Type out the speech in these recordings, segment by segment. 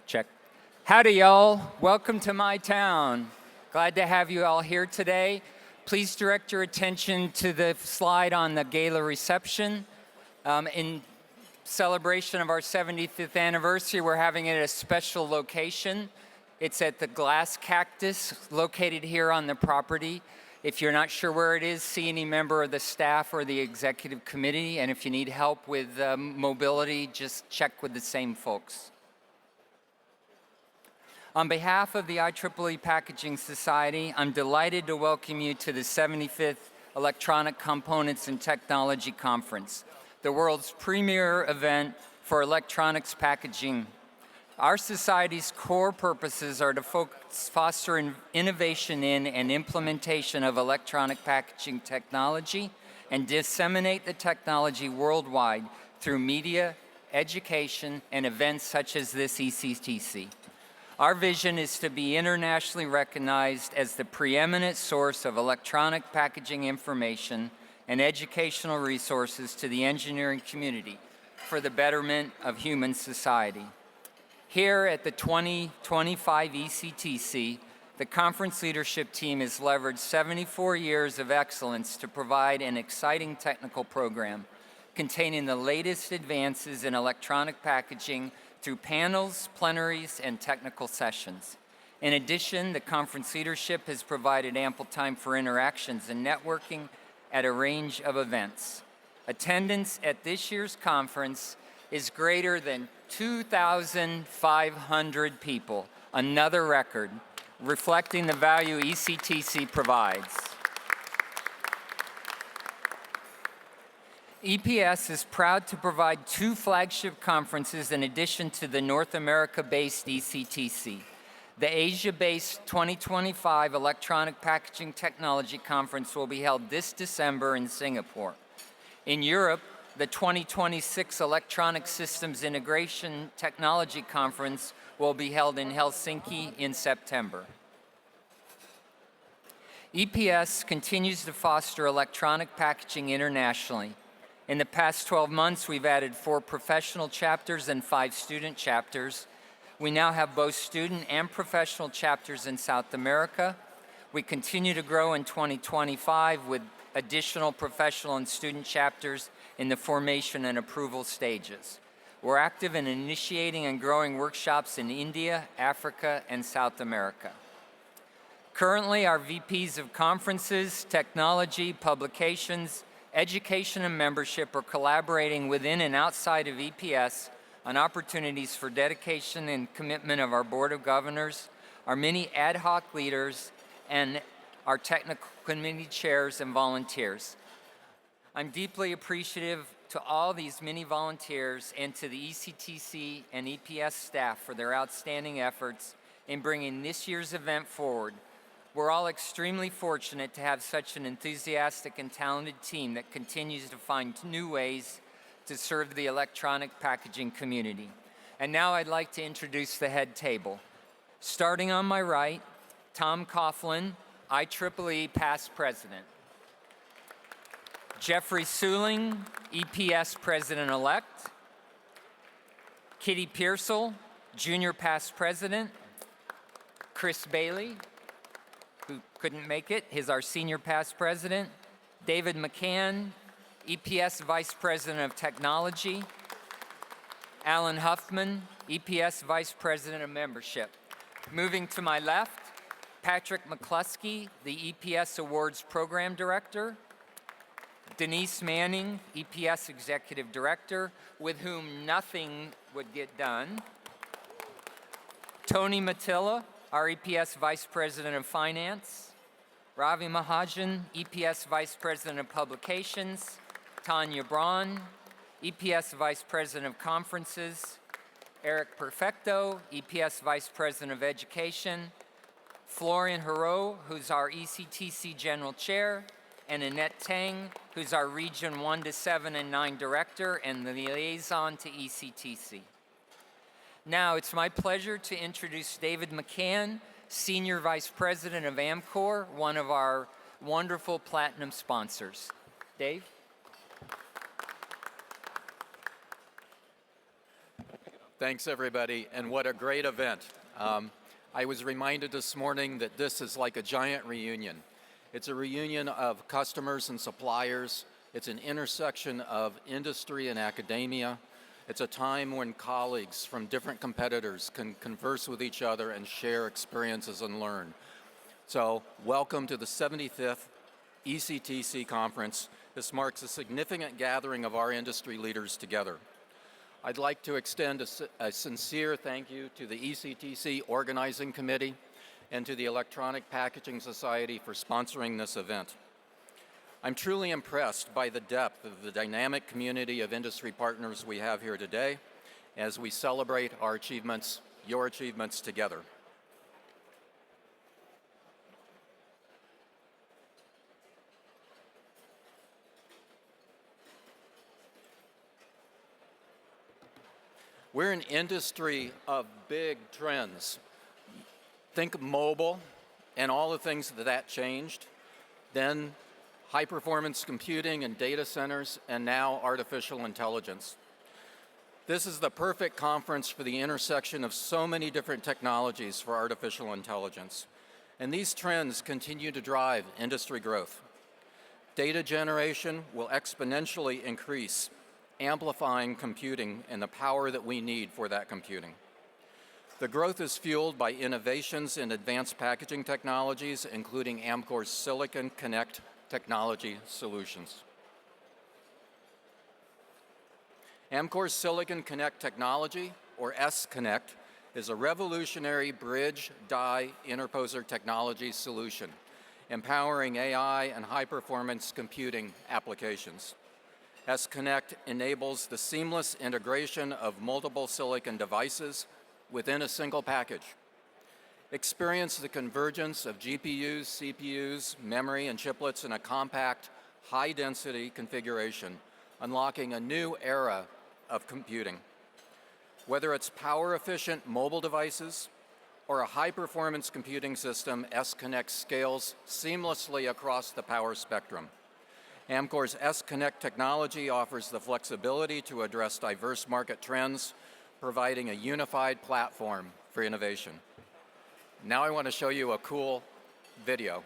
Check. Howdy, y'all. Welcome to my town. Glad to have you all here today. Please direct your attention to the slide on the gala reception. In celebration of our 75th anniversary, we're having it at a special location. It's at the Glass Cactus, located here on the property. If you're not sure where it is, see any member of the staff or the executive committee. And if you need help with mobility, just check with the same folks. On behalf of the IEEE Packaging Society, I'm delighted to welcome you to the 75th Electronic Components and Technology Conference, the world's premier event for electronics packaging. Our society's core purposes are to foster innovation in and implementation of electronic packaging technology and disseminate the technology worldwide through media, education, and events such as this ECTC. Our vision is to be internationally recognized as the preeminent source of electronic packaging information and educational resources to the engineering community for the betterment of human society. Here at the 2025 ECTC, the conference leadership team has leveraged 74 years of excellence to provide an exciting technical program containing the latest advances in electronic packaging through panels, plenaries, and technical sessions. In addition, the conference leadership has provided ample time for interactions and networking at a range of events. Attendance at this year's conference is greater than 2,500 people, another record, reflecting the value ECTC provides. EPS is proud to provide two flagship conferences in addition to the North America-based ECTC. The Asia-based 2025 Electronic Packaging Technology Conference will be held this December in Singapore. In Europe, the 2026 Electronic Systems Integration Technology Conference will be held in Helsinki in September. EPS continues to foster electronic packaging internationally. In the past 12 months, we've added 4 professional chapters and 5 student chapters. We now have both student and professional chapters in South America. We continue to grow in 2025 with additional professional and student chapters in the formation and approval stages. We're active in initiating and growing workshops in India, Africa, and South America. Currently, our VPs of conferences, technology, publications, education, and membership are collaborating within and outside of EPS on opportunities for dedication and commitment of our Board of Governors, our many ad hoc leaders, and our technical committee chairs and volunteers. I'm deeply appreciative to all these many volunteers and to the ECTC and EPS staff for their outstanding efforts in bringing this year's event forward. We're all extremely fortunate to have such an enthusiastic and talented team that continues to find new ways to serve the electronic packaging community. And now I'd like to introduce the head table. Starting on my right, Tom Coughlin, IEEE past president. Jeffrey Suling, EPS president-elect. Kitty Pearsall, junior past president. Chris Bailey, who couldn't make it, is our senior past president. David McCann, EPS Vice President of Technology. Alan Huffman, EPS Vice President of Membership. Moving to my left, Patrick McCluskey, the EPS Awards Program Director. Denise Manning, EPS Executive Director, with whom nothing would get done. Tony Matilla, our EPS Vice President of Finance. Ravi Mahajan, EPS Vice President of Publications. Tanya Braun, EPS Vice President of Conferences. Eric Perfecto, EPS Vice President of Education. Florian Hero, who's our ECTC General Chair. And Annette Tang, who's our Region 1 to 7 and 9 Director and the liaison to ECTC. Now, it's my pleasure to introduce David McCann, Senior Vice President of Amcor, one of our wonderful platinum sponsors. Dave? Thanks, everybody, and what a great event. I was reminded this morning that this is like a giant reunion. It's a reunion of customers and suppliers. It's an intersection of industry and academia. It's a time when colleagues from different competitors can converse with each other and share experiences and learn. So, welcome to the 75th ECTC conference. This marks a significant gathering of our industry leaders together. I'd like to extend a sincere thank you to the ECTC Organizing Committee and to the Electronic Packaging Society for sponsoring this event. I'm truly impressed by the depth of the dynamic community of industry partners we have here today as we celebrate our achievements, your achievements together. We're an industry of big trends. Think mobile and all the things that changed, then high-performance computing and data centers, and now artificial intelligence. This is the perfect conference for the intersection of so many different technologies for artificial intelligence. And these trends continue to drive industry growth. Data generation will exponentially increase, amplifying computing and the power that we need for that computing. The growth is fueled by innovations in advanced packaging technologies, including Amkor's Silicon Connect technology solutions. Amkor's Silicon Connect technology, or S-Connect, is a revolutionary bridge die interposer technology solution, empowering AI and high-performance computing applications. S-Connect enables the seamless integration of multiple silicon devices within a single package. Experience the convergence of GPUs, CPUs, memory, and chiplets in a compact, high-density configuration, unlocking a new era of computing. Whether it's power-efficient mobile devices or a high-performance computing system, S-Connect scales seamlessly across the power spectrum. Amkor's S-Connect technology offers the flexibility to address diverse market trends, providing a unified platform for innovation. Now I want to show you a cool video.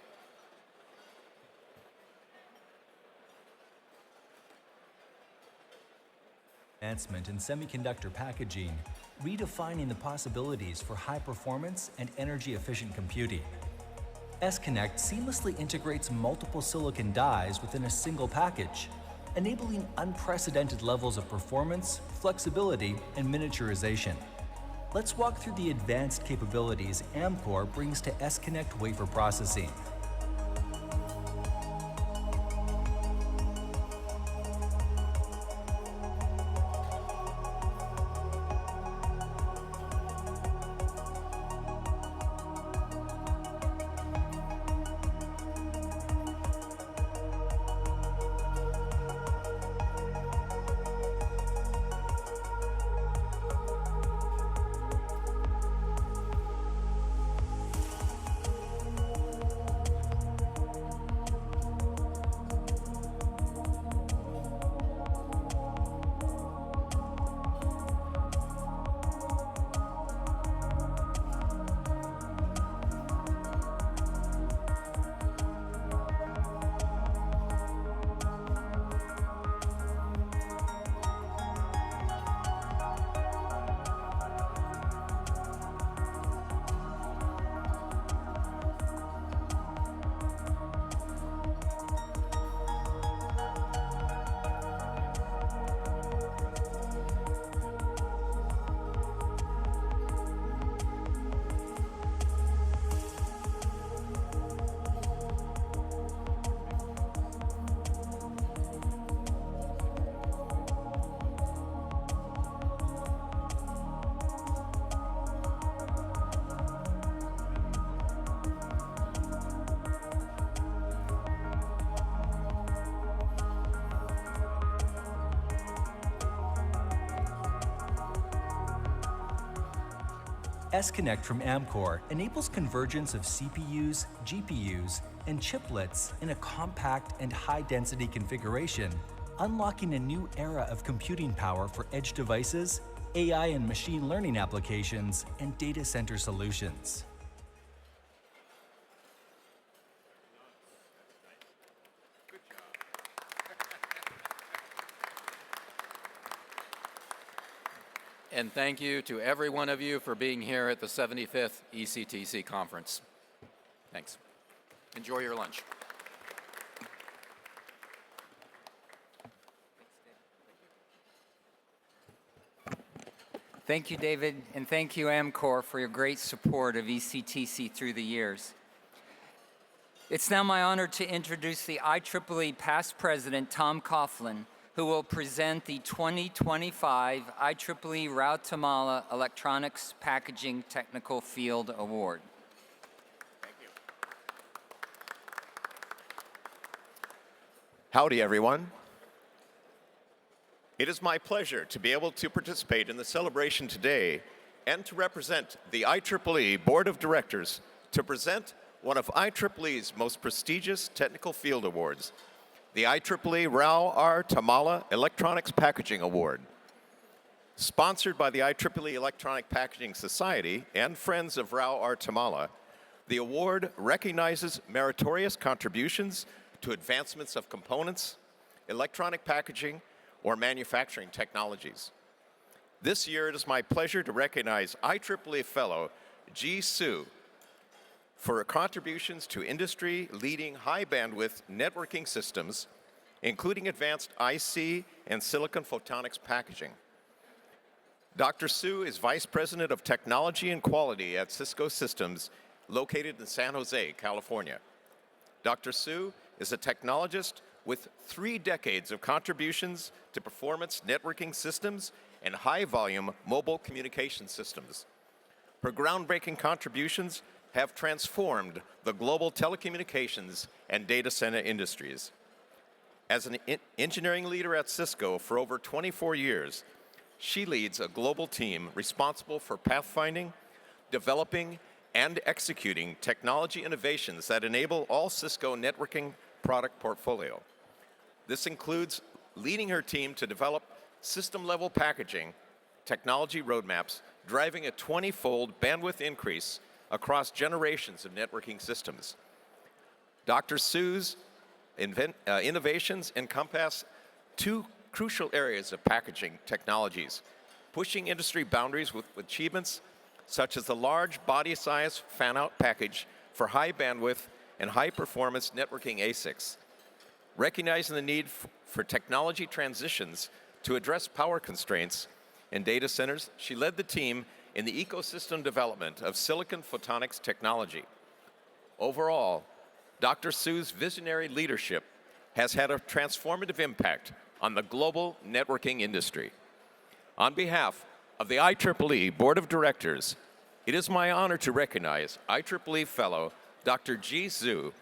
Advancement in semiconductor packaging, redefining the possibilities for high performance and energy efficient computing. S-Connect seamlessly integrates multiple silicon dies within a single package, enabling unprecedented levels of performance, flexibility, and miniaturization. Let's walk through the advanced capabilities Amkor brings to S-Connect wafer processing. S-Connect from Amkor enables convergence of CPUs, GPUs, and chiplets in a compact and high-density configuration, unlocking a new era of computing power for edge devices, AI and machine learning applications, and data center solutions. And thank you to every one of you for being here at the 75th ECTC conference. Thanks. Enjoy your lunch. Thank you, David, and thank you, Amcor, for your great support of ECTC through the years. It's now my honor to introduce the IEEE past president, Tom Coughlin, who will present the 2025 IEEE Rao-Tamala Electronics Packaging Technical Field Award. Thank you. Howdy, everyone. It is my pleasure to be able to participate in the celebration today and to represent the IEEE Board of Directors to present one of IEEE's most prestigious technical field awards, the IEEE Rao-Tamala Electronics Packaging Award. Sponsored by the IEEE Electronic Packaging Society and Friends of Rao-Tamala, the award recognizes meritorious contributions to advancements of components, electronic packaging, or manufacturing technologies. This year, it is my pleasure to recognize IEEE Fellow Ji Soo for her contributions to industry-leading high-bandwidth networking systems, including advanced IC and silicon photonics packaging. Dr. Soo is Vice President of Technology and Quality at Cisco Systems, located in San Jose, California. Dr. Soo is a technologist with 3 decades of contributions to performance networking systems and high-volume mobile communication systems. Her groundbreaking contributions have transformed the global telecommunications and data center industries. As an engineering leader at Cisco for over 24 years, she leads a global team responsible for pathfinding, developing, and executing technology innovations that enable all Cisco networking product portfolio. This includes leading her team to develop system-level packaging technology roadmaps, driving a 20-fold bandwidth increase across generations of networking systems. Dr. Soo's innovations encompass 2 crucial areas of packaging technologies, pushing industry boundaries with achievements such as the large body size fan-out package for high bandwidth and high performance networking ASICs. Recognizing the need for technology transitions to address power constraints in data centers, she led the team in the ecosystem development of silicon photonics technology. Overall, Dr. Soo's visionary leadership has had a transformative impact on the global networking industry. On behalf of the IEEE Board of Directors, it is my honor to recognize IEEE Fellow Dr. Ji Soo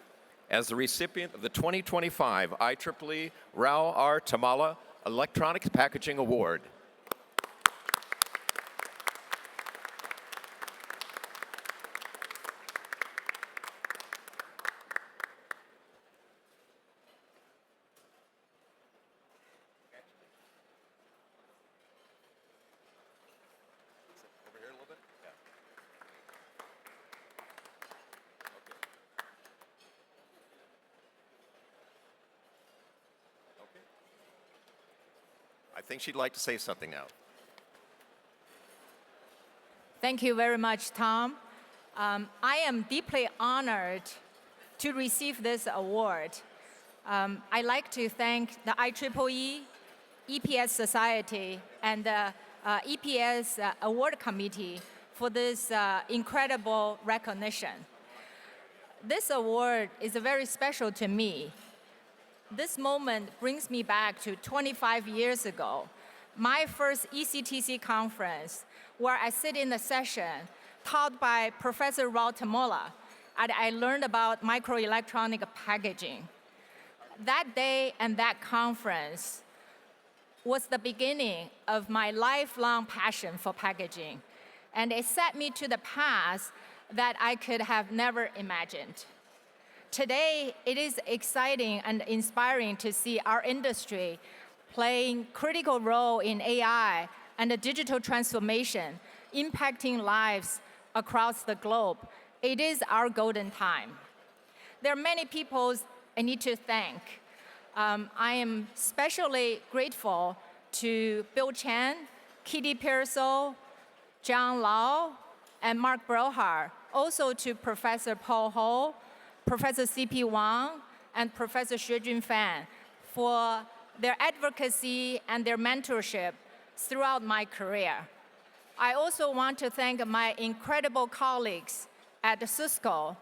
as the recipient of the 2025 IEEE Rao-Tamala Electronics Packaging Award. I think she'd like to say something now. Thank you very much, Tom. I am deeply honored to receive this award. I'd like to thank the IEEE, EPS Society, and the EPS Award Committee for this incredible recognition. This award is very special to me. This moment brings me back to 25 years ago, my first ECTC conference, where I sit in a session taught by Professor Rao-Tamala, and I learned about microelectronic packaging. That day and that conference was the beginning of my lifelong passion for packaging, and it set me to the path that I could have never imagined. Today, it is exciting and inspiring to see our industry playing critical role in AI and the digital transformation impacting lives across the globe. It is our golden time. There are many people I need to thank. I am especially grateful to Bill Chen, Kitty Pearsall, John Lau, and Mark Brohar, also to Professor Paul Ho, Professor C.P. Wang, and Professor Xuejun Fan for their advocacy and their mentorship throughout my career. I also want to thank my incredible colleagues at Cisco,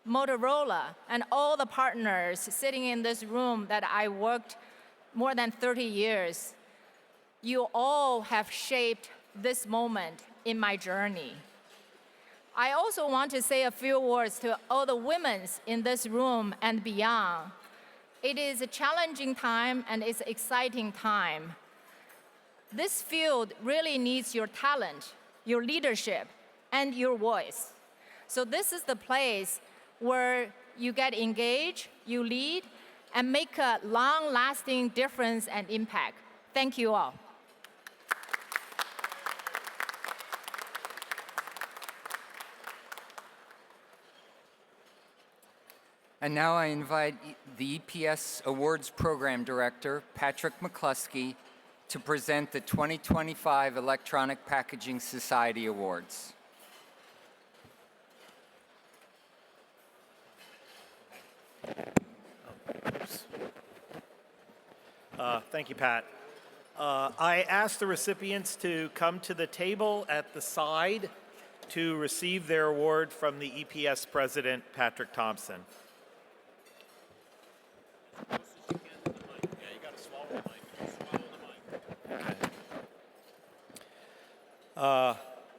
Motorola, and all the partners sitting in this room that I worked more than 30 years. You all have shaped this moment in my journey. I also want to say a few words to all the women in this room and beyond. It is a challenging time and it's an exciting time. This field really needs your talent, your leadership, and your voice. So this is the place where you get engaged, you lead, and make a long-lasting difference and impact. Thank you all. And now I invite the EPS Awards Program Director, Patrick McCluskey, to present the 2025 Electronic Packaging Society Awards. Thank you, Pat. I asked the recipients to come to the table at the side to receive their award from the EPS President, Patrick Thompson.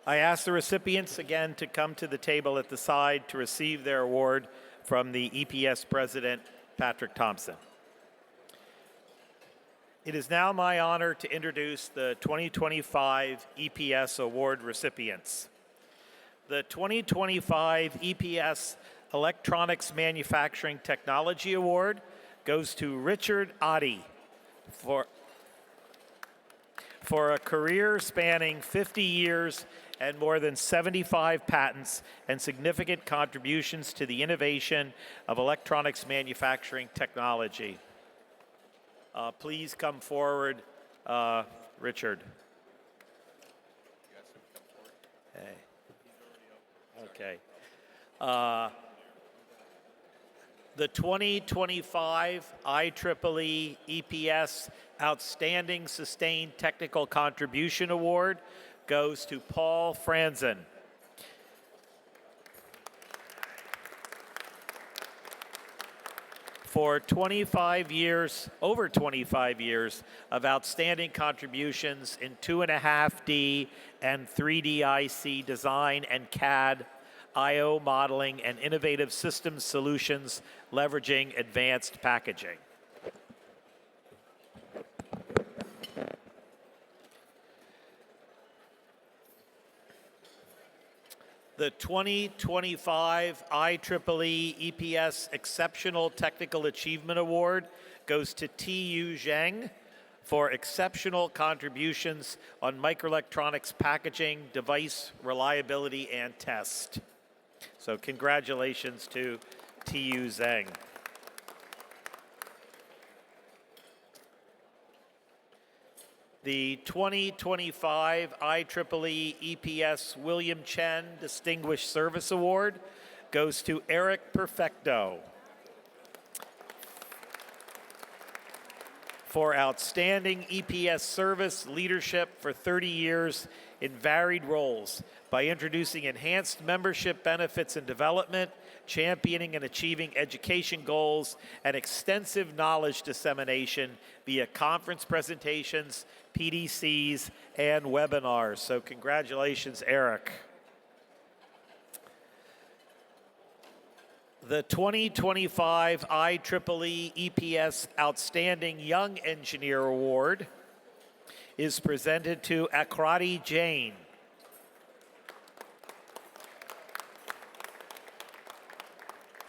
I asked the recipients again to come to the table at the side to receive their award from the EPS President, Patrick Thompson. It is now my honor to introduce the 2025 EPS Award recipients. The 2025 EPS Electronics Manufacturing Technology Award goes to Richard Oddie for a career spanning 50 years and more than 75 patents and significant contributions to the innovation of electronics manufacturing technology. Please come forward, Richard. Hey. Okay. The 2025 IEEE EPS Outstanding Sustained Technical Contribution Award goes to Paul Franzen. For 25 years, over 25 years of outstanding contributions in 2.5D and 3D IC design and CAD, I/O modeling, and innovative systems solutions leveraging advanced packaging. The 2025 IEEE EPS Exceptional Technical Achievement Award goes to T.U. Zheng for exceptional contributions on microelectronics packaging, device reliability, and test. So congratulations to T.U. Zheng. The 2025 IEEE EPS William Chen Distinguished Service Award goes to Eric Perfecto for outstanding EPS service leadership for 30 years in varied roles by introducing enhanced membership benefits and development, championing and achieving education goals, and extensive knowledge dissemination via conference presentations, PDCs, and webinars. So congratulations, Eric. The 2025 IEEE EPS Outstanding Young Engineer Award is presented to Akrati Jain.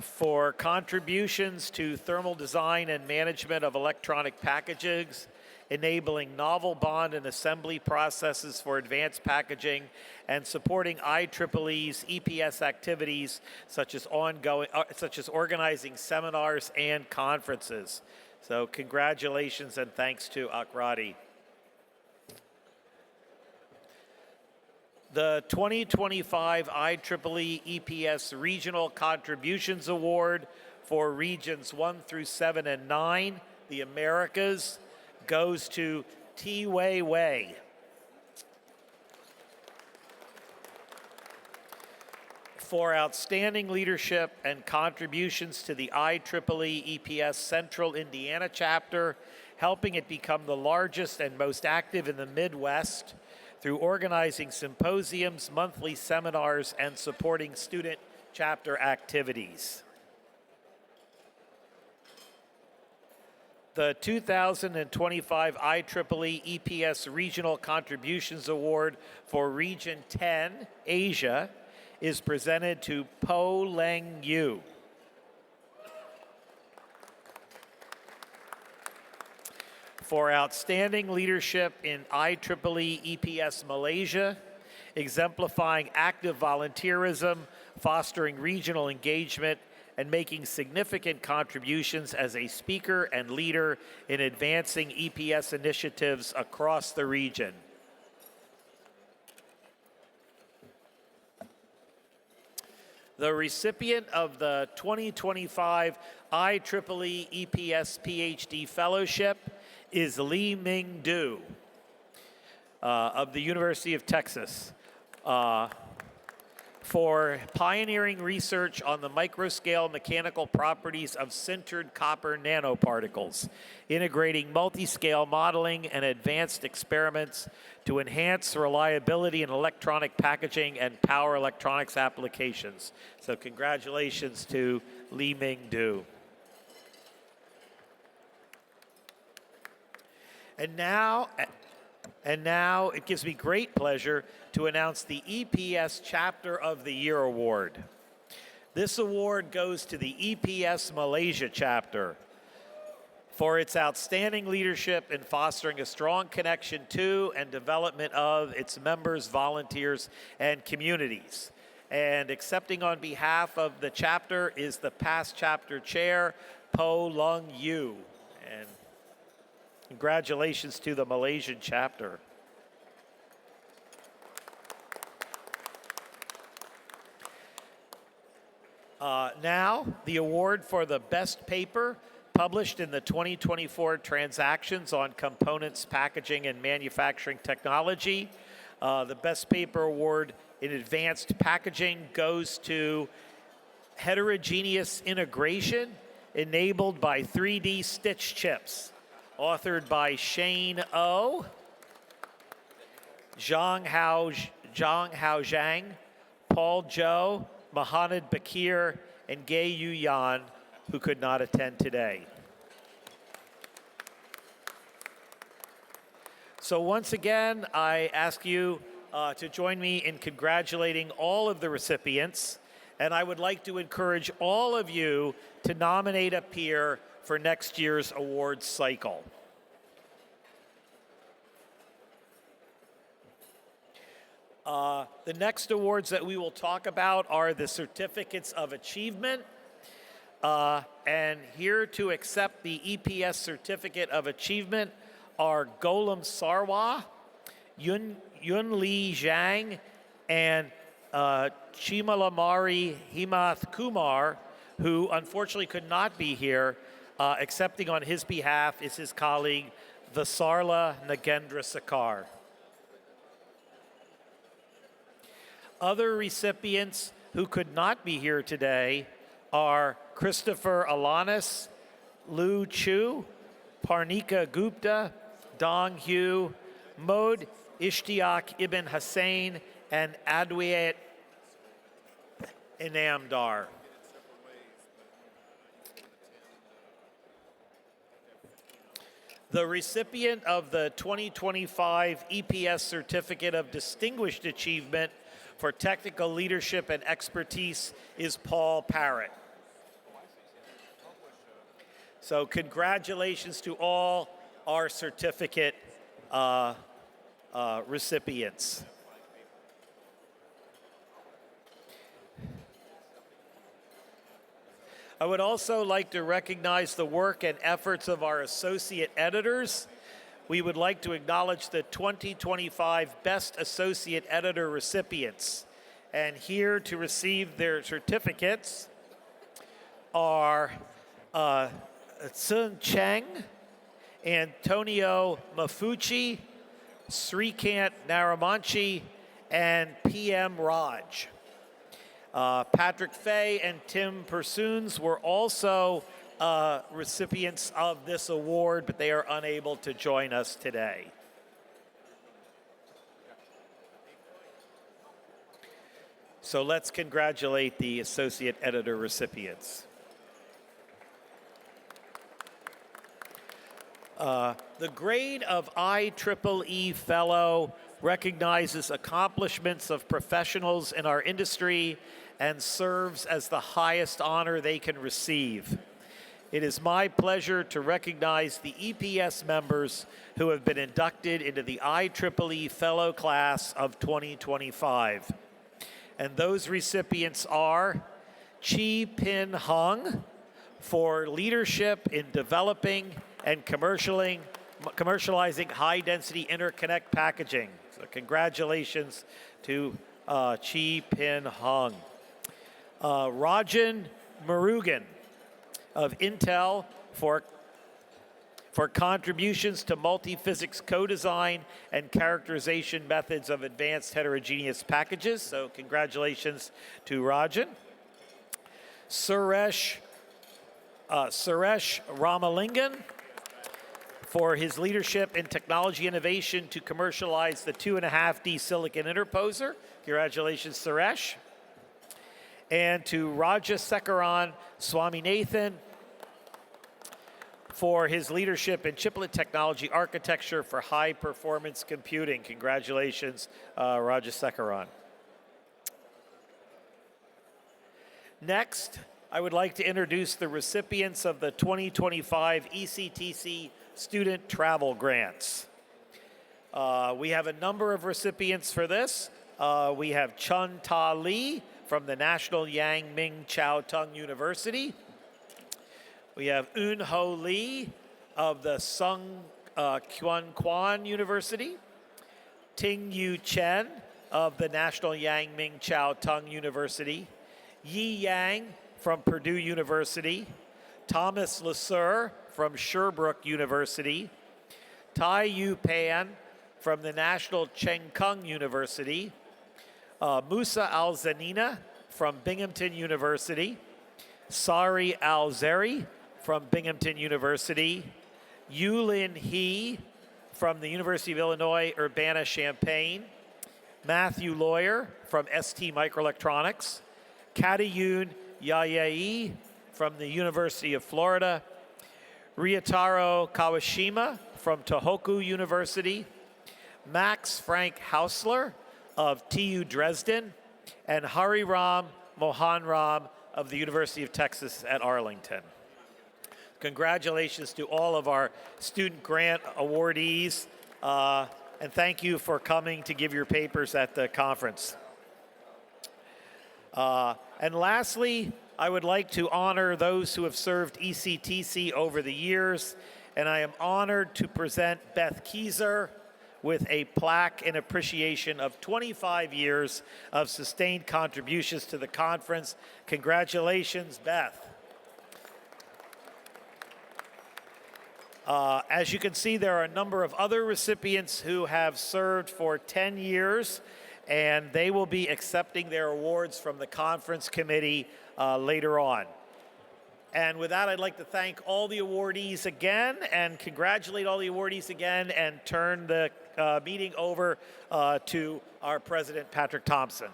For contributions to thermal design and management of electronic packages, enabling novel bond and assembly processes for advanced packaging, and supporting IEEE's EPS activities such as organizing seminars and conferences. So congratulations and thanks to Akrati. The 2025 IEEE EPS Regional Contributions Award for Regions 1 through 7 and 9, the Americas, goes to T. Wei. For outstanding leadership and contributions to the IEEE EPS Central Indiana chapter, helping it become the largest and most active in the Midwest through organizing symposiums, monthly seminars, and supporting student chapter activities. The 2025 IEEE EPS Regional Contributions Award for Region 10, Asia, is presented to Po Leng Yu. For outstanding leadership in IEEE EPS Malaysia, exemplifying active volunteerism, fostering regional engagement, and making significant contributions as a speaker and leader in advancing EPS initiatives across the region. The recipient of the 2025 IEEE EPS PhD Fellowship is Li Ming Du of the University of Texas for pioneering research on the microscale mechanical properties of sintered copper nanoparticles, integrating multi-scale modeling and advanced experiments to enhance reliability in electronic packaging and power electronics applications. So congratulations to Li Ming Du. And now it gives me great pleasure to announce the EPS Chapter of the Year Award. This award goes to the EPS Malaysia chapter for its outstanding leadership in fostering a strong connection to and development of its members, volunteers, and communities. And accepting on behalf of the chapter is the past chapter chair, Po Leng Yu. And congratulations to the Malaysian chapter. Now, the award for the best paper published in the 2024 Transactions on Components, Packaging, and Manufacturing Technology. The best paper award in advanced packaging goes to Heterogeneous Integration Enabled by 3D Stitch Chips, authored by Shane O, Zhang Hao Zhang, Paul Zhou, Mohamed Bakir, and Gay Yu Yan, who could not attend today. So once again, I ask you to join me in congratulating all of the recipients, and I would like to encourage all of you to nominate a peer for next year's awards cycle. The next awards that we will talk about are the Certificates of Achievement. And here to accept the EPS Certificate of Achievement are Golem Sarwa, Yun Li Zhang, and Chimalamari Himath Kumar, who unfortunately could not be here. Accepting on his behalf is his colleague, Vasarla Nagendra Sakar. Other recipients who could not be here today are Christopher Alanis, Lu Chu, Parnika Gupta, Dong Hu, Mod Ishtiaq Ibn Hussain, and Adwait Inamdar. The recipient of the 2025 EPS Certificate of Distinguished Achievement for Technical Leadership and Expertise is Paul Parrott. So congratulations to all our certificate recipients. I would also like to recognize the work and efforts of our associate editors. We would like to acknowledge the 2025 Best Associate Editor recipients. And here to receive their certificates are Tsun Cheng, Antonio Mafucci, Srikant Naramanchi, and PM Raj. Patrick Fay and Tim Pursoons were also recipients of this award, but they are unable to join us today. So let's congratulate the Associate Editor recipients. The grade of IEEE Fellow recognizes accomplishments of professionals in our industry and serves as the highest honor they can receive. It is my pleasure to recognize the EPS members who have been inducted into the IEEE Fellow Class of 2025. And those recipients are Chi Pin Hung for leadership in developing and commercializing high-density interconnect packaging. So congratulations to Chi Pin Hung. Rajan Murugan of Intel for contributions to multi-physics co-design and characterization methods of advanced heterogeneous packages. So congratulations to Rajan. Suresh Ramalingan for his leadership in technology innovation to commercialize the 2.5D silicon interposer. Congratulations, Suresh. And to Rajasekaran Swaminathan for his leadership in chiplet technology architecture for high-performance computing. Congratulations, Rajasekaran. Next, I would like to introduce the recipients of the 2025 ECTC Student Travel Grants. We have a number of recipients for this. We have Chun Ta Lee from the National Yang Ming Chiao Tung University. We have Eun Ho Lee of the Sung Kyun Kwan University. Ting Yu Chen of the National Yang Ming Chiao Tung University. Yi Yang from Purdue University. Thomas Lasser from Sherbrooke University. Tai Yu Pan from the National Cheng Kung University. Musa Al-Zanina from Binghamton University. Sari Al-Zeri from Binghamton University. Yulin He from the University of Illinois Urbana-Champaign. Matthew Lawyer from ST Microelectronics. Katayun Yayai from the University of Florida. Ryotaro Kawashima from Tohoku University. Max Frank Hausler of TU Dresden, and Hariram Mohanram of the University of Texas at Arlington. Congratulations to all of our student grant awardees, and thank you for coming to give your papers at the conference. And lastly, I would like to honor those who have served ECTC over the years, and I am honored to present Beth Kieser with a plaque in appreciation of 25 years of sustained contributions to the conference. Congratulations, Beth. As you can see, there are a number of other recipients who have served for 10 years, and they will be accepting their awards from the conference committee later on. And with that, I'd like to thank all the awardees again and congratulate all the awardees again and turn the meeting over to our president, Patrick Thompson,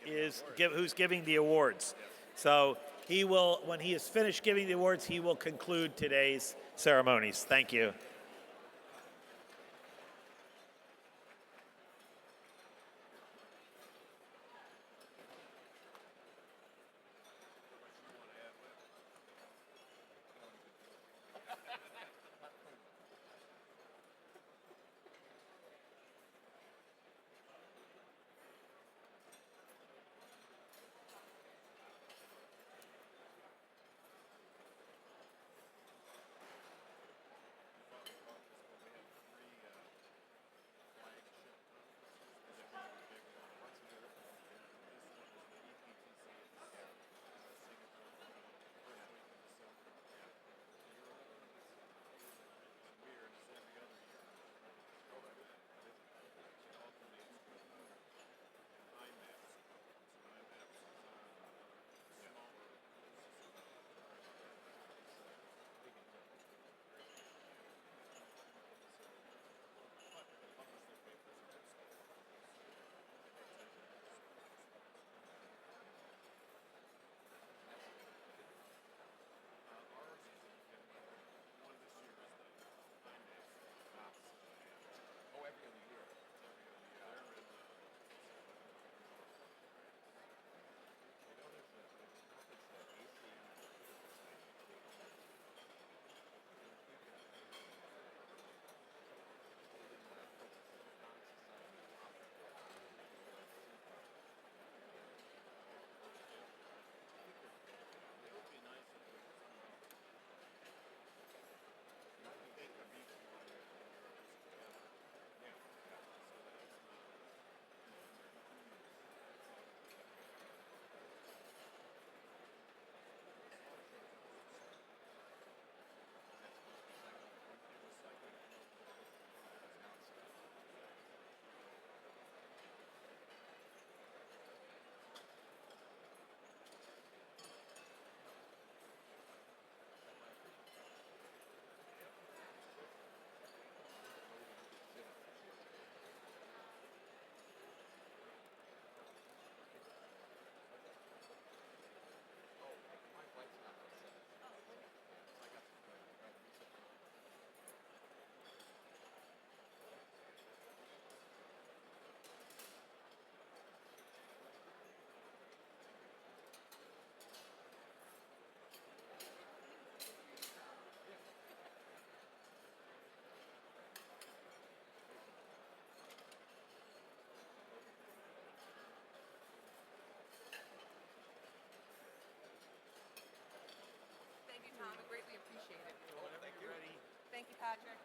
who's giving the awards. So he will, when he is finished giving the awards, he will conclude today's ceremonies. Thank you. Patrick.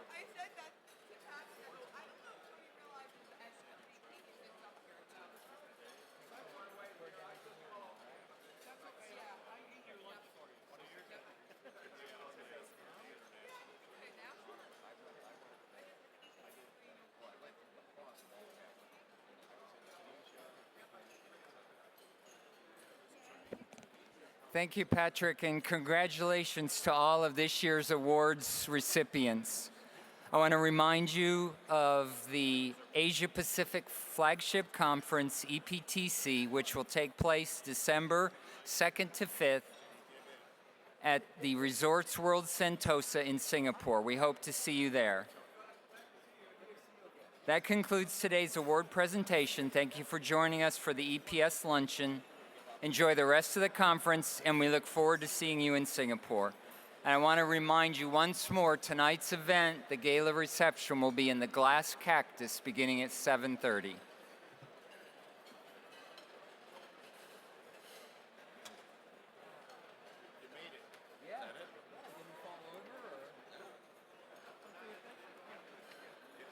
I said that to Patrick. I don't know if he realizes the SVP is up here too. That's okay. Yeah, I eat your lunch for you. What is your Okay, now? Thank you, Patrick, and congratulations to all of this year's awards recipients. I want to remind you of the Asia Pacific Flagship Conference, EPTC, which will take place December 2nd to 5th at the Resorts World Sentosa in Singapore. We hope to see you there. That concludes today's award presentation. Thank you for joining us for the EPS luncheon. Enjoy the rest of the conference, and we look forward to seeing you in Singapore. And I want to remind you once more, tonight's event, the gala reception, will be in the Glass Cactus beginning at 7:30.